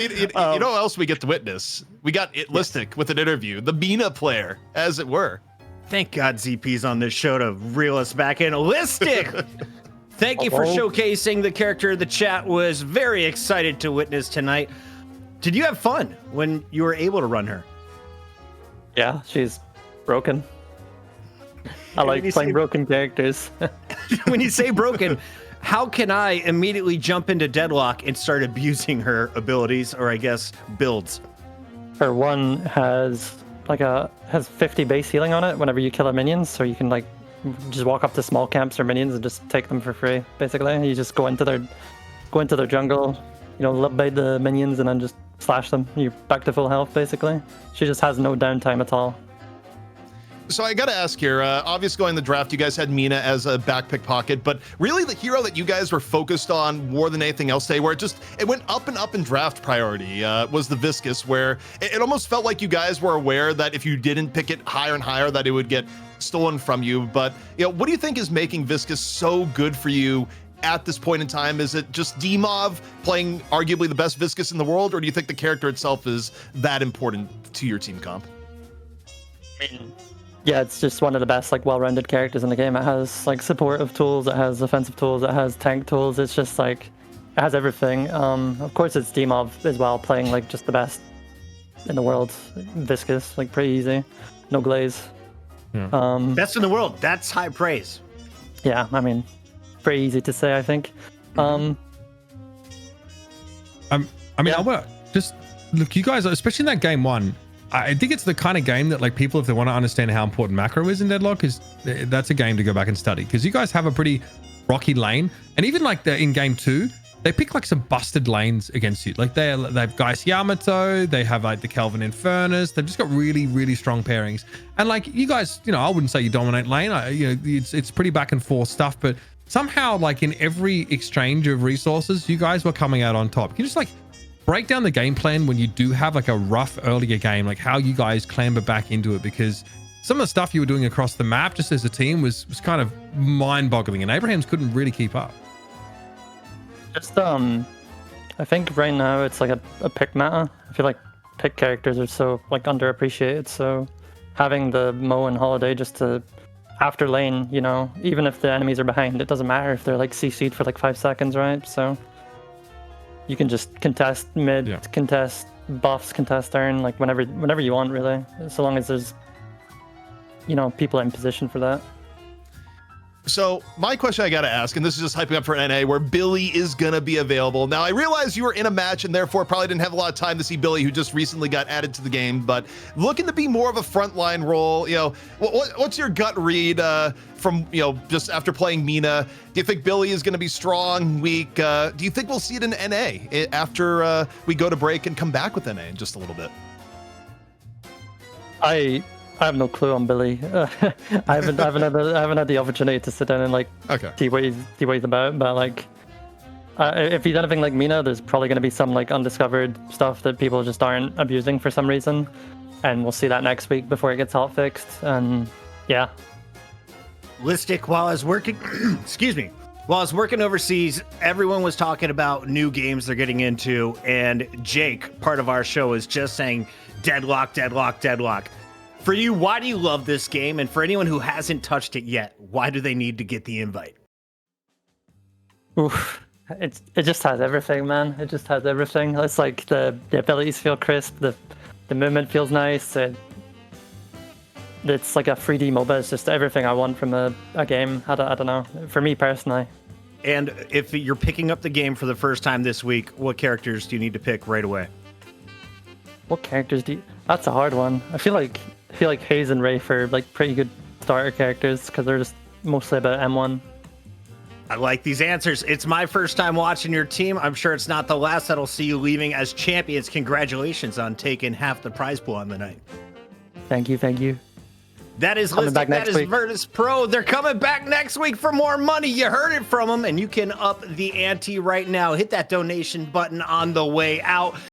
You know what else we get to witness? We got Lystic with an interview, the Mina player, as it were. Thank God ZP's on this show to reel us back in. Lystic! Thank you for showcasing the character. The chat was very excited to witness tonight. Did you have fun when you were able to run her? Yeah, she's broken. I like playing broken characters. When you say broken, how can I immediately jump into Deadlock and start abusing her abilities, or I guess builds? Her one has 50 base healing on it whenever you kill her minions, so you can like just walk up to small camps or minions and just take them for free. Basically, you just go into their jungle, love bait the minions and then just slash them. You're back to full health basically. She just has no downtime at all. So I got to ask here, obviously going in the draft, you guys had Mina as a back pickpocket, but really the hero that you guys were focused on more than anything else today, where it went up and up in draft priority, was the Viscous, where it almost felt like you guys were aware that if you didn't pick it higher and higher, that it would get stolen from you. But what do you think is making Viscous so good for you at this point in time? Is it just Dimov playing arguably the best Viscous in the world, or do you think the character itself is that important to your team comp? Yeah, it's just one of the best well-rounded characters in the game. It has supportive tools, it has offensive tools, it has tank tools. It's just it has everything. Of course, it's Dimov as well, playing just the best in the world. Viscous, pretty easy, no glaze. Yeah. Best in the world. That's high praise. Yeah, I mean, pretty easy to say, I think. I want to just look, you guys, especially in that game one. I think it's the kind of game that people, if they want to understand how important macro is in Deadlock, that's a game to go back and study, because you guys have a pretty rocky lane, and even in game 2 they pick some busted lanes against you. They've Geist Yamato, they have the Kelvin Infernus, they've just got really, really strong pairings. And you guys, I wouldn't say you dominate lane. It's pretty back and forth stuff, but somehow in every exchange of resources, you guys were coming out on top. Can you just break down the game plan when you do have a rough earlier game, how you guys clamber back into it? Because some of the stuff you were doing across the map just as a team was kind of mind-boggling, and Abraham's couldn't really keep up. Just I think right now it's a pick meta. I feel pick characters are so underappreciated, so having the Mo and Holiday just to after lane, even if the enemies are behind, it doesn't matter if they're CC'd for 5 seconds, right? So you can just contest mid, contest buffs, contest turn, whenever you want, really, so long as there's people in position for that. So my question I got to ask, and this is just hyping up for NA, where Billy is going to be available. Now, I realize you were in a match and therefore probably didn't have a lot of time to see Billy, who just recently got added to the game, but looking to be more of a frontline role, what's your gut read from, just after playing Mina? Do you think Billy is going to be strong, weak? Do you think we'll see it in NA after we go to break and come back with NA in just a little bit? I have no clue on Billy. I haven't had the opportunity to sit down and see what he's about. But if he's anything like Mina, there's probably going to be some undiscovered stuff that people just aren't abusing for some reason, and we'll see that next week before it gets hot fixed. And yeah, Lystic, while I was working, excuse me, while I was working overseas, everyone was talking about new games they're getting into, and Jake, part of our show, is just saying Deadlock, Deadlock, Deadlock. For you, why do you love this game? And for anyone who hasn't touched it yet, why do they need to get the invite? Oof. It just has everything, man. It just has everything. It's the abilities feel crisp, the movement feels nice. It's a 3D MOBA. It's just everything I want from a game. I don't know. For me personally. And if you're picking up the game for the first time this week, what characters do you need to pick right away? What characters do you... That's a hard one. I feel like Hayes and Rafe are pretty good starter characters because they're just mostly about M1. I like these answers. It's my first time watching your team. I'm sure it's not the last that'll see you leaving as champions. Congratulations on taking half the prize pool on the night. Thank you. That is Lystic. That is Virtus Pro. They're coming back next week for more money. You heard it from them, and you can up the ante right now. Hit that donation button on the way out.